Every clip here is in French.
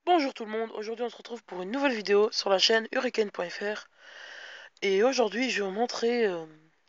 Bonjour tout le monde, aujourd'hui on se retrouve pour une nouvelle vidéo sur la chaîne Hurricane.fr et aujourd'hui je vais vous montrer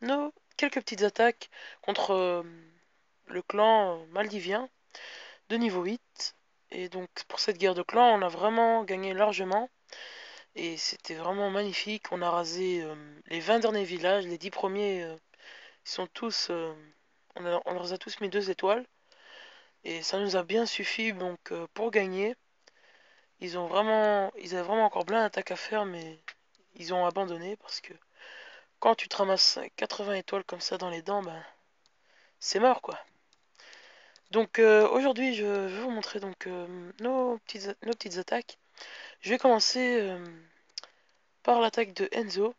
nos quelques petites attaques contre le clan maldivien de niveau 8. Et donc pour cette guerre de clans on a vraiment gagné largement et c'était vraiment magnifique. On a rasé les 20 derniers villages, les 10 premiers ils sont tous, on leur a tous mis 2 étoiles et ça nous a bien suffi donc pour gagner. Ils avaient vraiment encore plein d'attaques à faire, mais ils ont abandonné parce que quand tu te ramasses 80 étoiles comme ça dans les dents, ben c'est mort quoi. Donc aujourd'hui, je vais vous montrer donc nos petites attaques. Je vais commencer par l'attaque de Enzo.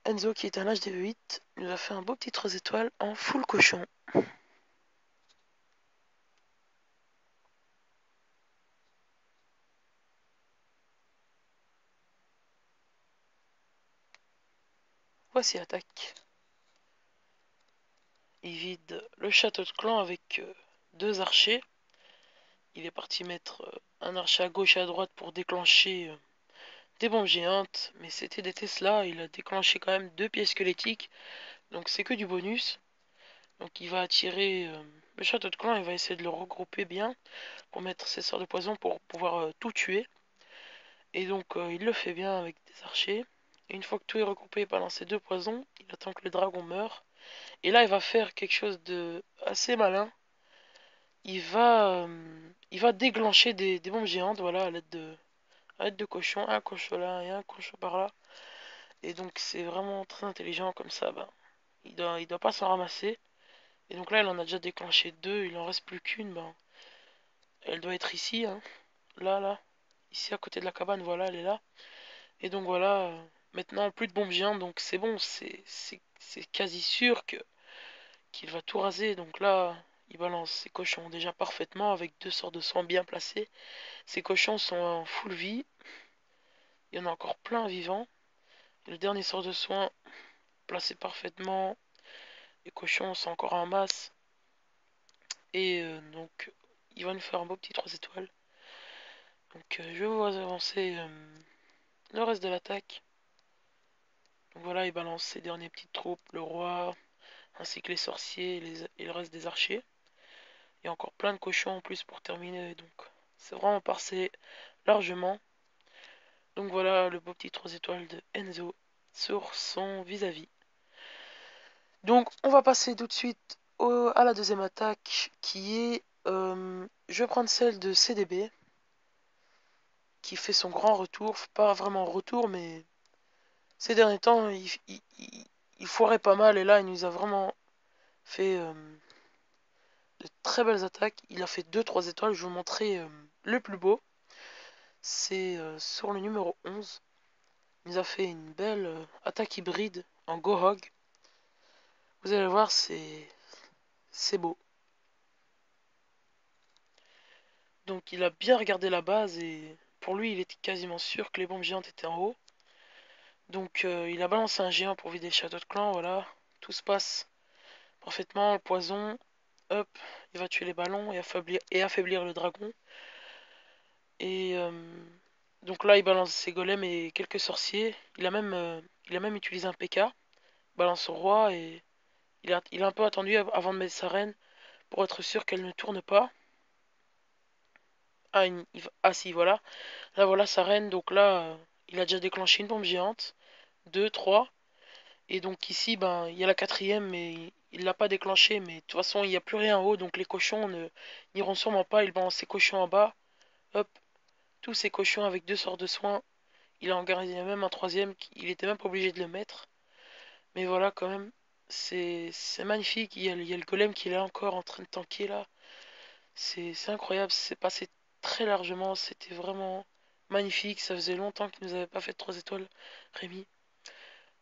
Enzo qui est un HD8, nous a fait un beau petit 3 étoiles en full cochon. Voici l'attaque. Il vide le château de clan avec 2 archers. Il est parti mettre un archer à gauche et à droite pour déclencher des bombes géantes, mais c'était des Tesla. Il a déclenché quand même 2 pièces squelettiques, donc c'est que du bonus. Donc il va attirer le château de clan, il va essayer de le regrouper bien pour mettre ses sorts de poison pour pouvoir tout tuer. Et donc il le fait bien avec des archers. Et une fois que tout est regroupé, il balance ses 2 poisons, il attend que le dragon meure. Et là il va faire quelque chose de assez malin. Il va déclencher des bombes géantes, voilà, à l'aide de cochons, un cochon là et un cochon par là. Et donc c'est vraiment très intelligent comme ça, ben, il doit pas s'en ramasser. Et donc là il en a déjà déclenché 2, il en reste plus qu'une, ben, elle doit être ici, hein. Là, ici à côté de la cabane, voilà, elle est là. Et donc voilà, maintenant plus de bombes géantes, donc c'est bon, c'est quasi sûr qu'il va tout raser. Donc là, il balance ses cochons déjà parfaitement avec 2 sorts de soins bien placés. Ces cochons sont en full vie, il y en a encore plein vivants. Et le dernier sort de soin placé parfaitement, les cochons sont encore en masse. Et donc, il va nous faire un beau petit 3 étoiles. Donc, je vais vous avancer le reste de l'attaque. Donc voilà, il balance ses dernières petites troupes, le roi, ainsi que les sorciers et le reste des archers. Il y a encore plein de cochons en plus pour terminer. Donc, c'est vraiment passé largement. Donc voilà le beau petit 3 étoiles de Enzo sur son vis-à-vis. Donc, on va passer tout de suite à la deuxième attaque qui est... je vais prendre celle de CDB, qui fait son grand retour, pas vraiment retour, mais ces derniers temps, il foirait pas mal, et là, il nous a vraiment fait de très belles attaques. Il a fait 2-3 étoiles, je vais vous montrer le plus beau. C'est sur le numéro 11. Il nous a fait une belle attaque hybride en Gohog. Vous allez voir, c'est beau. Donc il a bien regardé la base, et pour lui, il était quasiment sûr que les bombes géantes étaient en haut. Donc il a balancé un géant pour vider le château de clan, voilà. Tout se passe parfaitement, le poison, hop, il va tuer les ballons et affaiblir le dragon. Et donc là, il balance ses golems et quelques sorciers. Il a même utilisé un PK, balance au roi, et il a un peu attendu avant de mettre sa reine pour être sûr qu'elle ne tourne pas. Ah, ah si, voilà. Là, voilà sa reine, donc là, il a déjà déclenché une bombe géante. 2, 3. Et donc ici, ben, il y a la quatrième, mais il l'a pas déclenché. Mais de toute façon, il n'y a plus rien en haut, donc les cochons n'iront sûrement pas. Il balance ses cochons en bas. Hop, tous ces cochons avec 2 sorts de soins. Il a en gardé même un troisième, il était même pas obligé de le mettre. Mais voilà, quand même, c'est magnifique. Il y a le golem qui est là encore en train de tanker là. C'est incroyable, c'est passé très largement. C'était vraiment magnifique. Ça faisait longtemps qu'il nous avait pas fait de 3 étoiles, Rémi.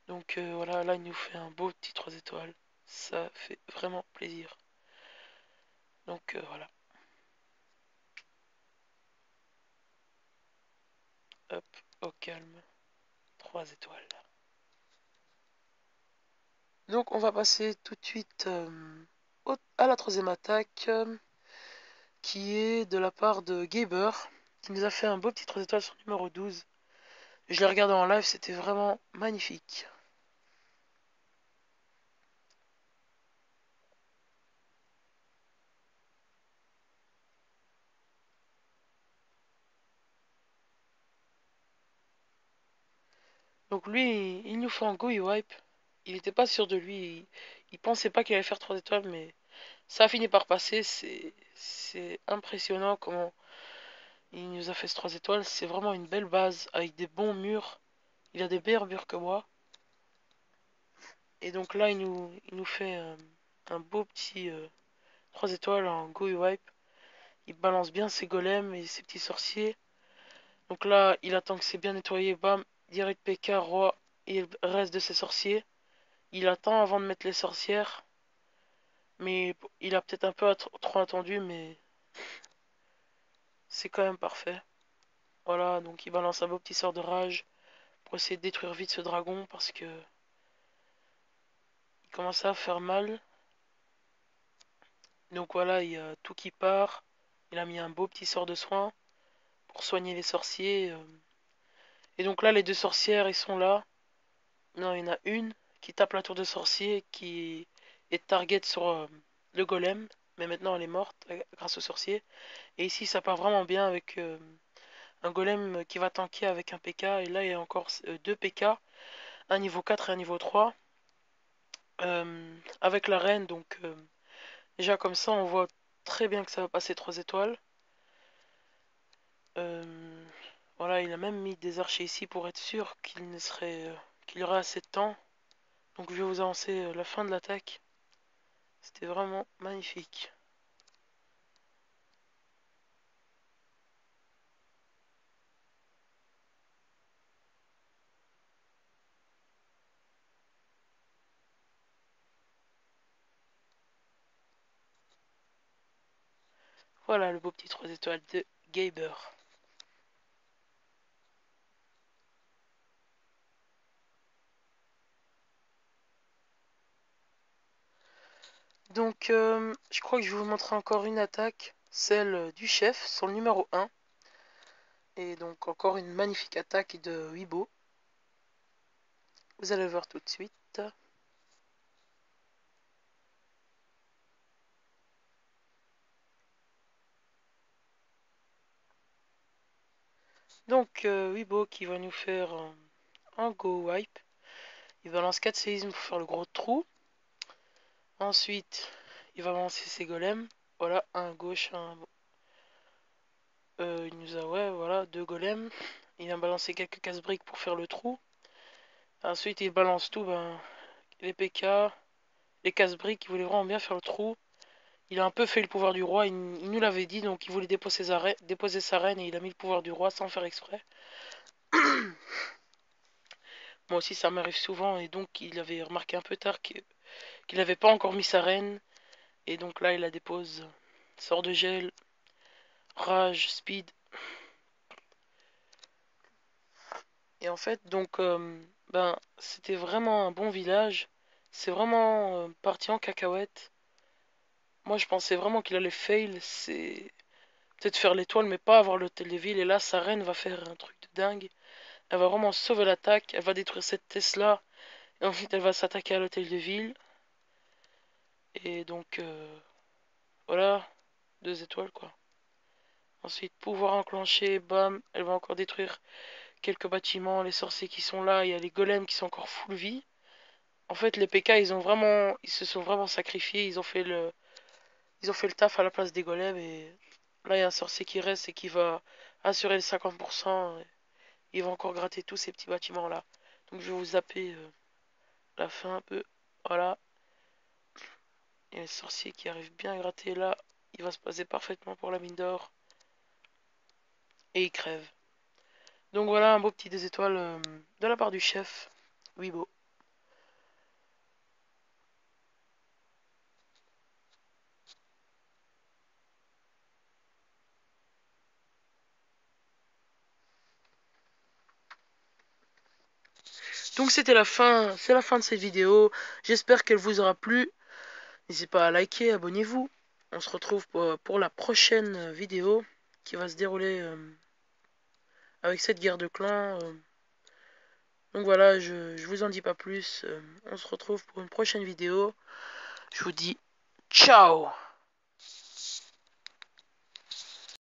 Donc voilà, là il nous fait un beau petit 3 étoiles. Ça fait vraiment plaisir. Donc voilà. Hop, au calme. 3 étoiles. Donc on va passer tout de suite à la troisième attaque qui est de la part de Gaber. qui nous a fait un beau petit 3 étoiles sur le numéro 12. Je l'ai regardé en live, c'était vraiment magnifique. Donc lui, il nous fait un go, il wipe. Il n'était pas sûr de lui, il pensait pas qu'il allait faire 3 étoiles, mais ça a fini par passer. C'est impressionnant comment il nous a fait ce 3 étoiles. C'est vraiment une belle base avec des bons murs. Il a des meilleurs murs que moi. Et donc là, il nous fait un beau petit 3 étoiles en go et wipe. Il balance bien ses golems et ses petits sorciers. Donc là, il attend que c'est bien nettoyé. Bam, direct PK, roi et le reste de ses sorciers. Il attend avant de mettre les sorcières. Mais il a peut-être un peu trop attendu, mais c'est quand même parfait. Voilà, donc il balance un beau petit sort de rage pour essayer de détruire vite ce dragon parce que il commence à faire mal. Donc voilà, il y a tout qui part. Il a mis un beau petit sort de soin pour soigner les sorciers. Et donc là, les deux sorcières, ils sont là. Non, il y en a une qui tape la tour de sorcier qui est target sur le golem. Mais maintenant, elle est morte grâce au sorcier. Et ici, ça part vraiment bien avec un golem qui va tanker avec un PK. Et là, il y a encore deux PK, un niveau 4 et un niveau 3. Avec la reine, donc déjà comme ça, on voit très bien que ça va passer 3 étoiles. Euh, voilà, il a même mis des archers ici pour être sûr qu'il y aura assez de temps. Donc je vais vous annoncer la fin de l'attaque. C'était vraiment magnifique. Voilà le beau petit 3 étoiles de Gaber. Donc je crois que je vais vous montrer encore une attaque, celle du chef, sur le numéro 1. Et donc encore une magnifique attaque de Weibo. Vous allez le voir tout de suite. Donc Weibo qui va nous faire un go wipe. Il balance 4 séismes pour faire le gros trou. Ensuite, il va balancer ses golems. Voilà, un gauche, un... il nous a, ouais, voilà, deux golems. Il va balancer quelques casse-briques pour faire le trou. Ensuite, il balance tout, ben, les PK, les casse-briques. Il voulait vraiment bien faire le trou. Il a un peu fait le pouvoir du roi. Il nous l'avait dit, donc il voulait déposer sa reine et il a mis le pouvoir du roi sans faire exprès. Moi aussi, ça m'arrive souvent et donc il avait remarqué un peu tard qu'il n'avait pas encore mis sa reine. Et donc là, il la dépose. Sort de gel, rage, speed. Et en fait, donc, ben, c'était vraiment un bon village. C'est vraiment parti en cacahuète. Moi, je pensais vraiment qu'il allait fail. C'est peut-être faire l'étoile, mais pas avoir l'hôtel de ville. Et là, sa reine va faire un truc de dingue. Elle va vraiment sauver l'attaque. Elle va détruire cette Tesla. Et ensuite, elle va s'attaquer à l'hôtel de ville. Et donc, voilà, 2 étoiles, quoi. Ensuite, pouvoir enclencher, bam, elle va encore détruire quelques bâtiments, les sorciers qui sont là, il y a les golems qui sont encore full vie. En fait, les PK, ils se sont vraiment sacrifiés, ils ont fait le taf à la place des golems et là, il y a un sorcier qui reste et qui va assurer les 50%. Il va encore gratter tous ces petits bâtiments là. Donc, je vais vous zapper la fin un peu. Voilà. Il y a le sorcier qui arrive bien à gratter là. Il va se passer parfaitement pour la mine d'or. Et il crève. Donc voilà un beau petit 2 étoiles de la part du chef. Oui, beau. Donc c'était la fin, c'est la fin de cette vidéo. J'espère qu'elle vous aura plu. N'hésitez pas à liker, abonnez-vous. On se retrouve pour la prochaine vidéo qui va se dérouler avec cette guerre de clans. Donc voilà, je vous en dis pas plus. On se retrouve pour une prochaine vidéo. Je vous dis ciao!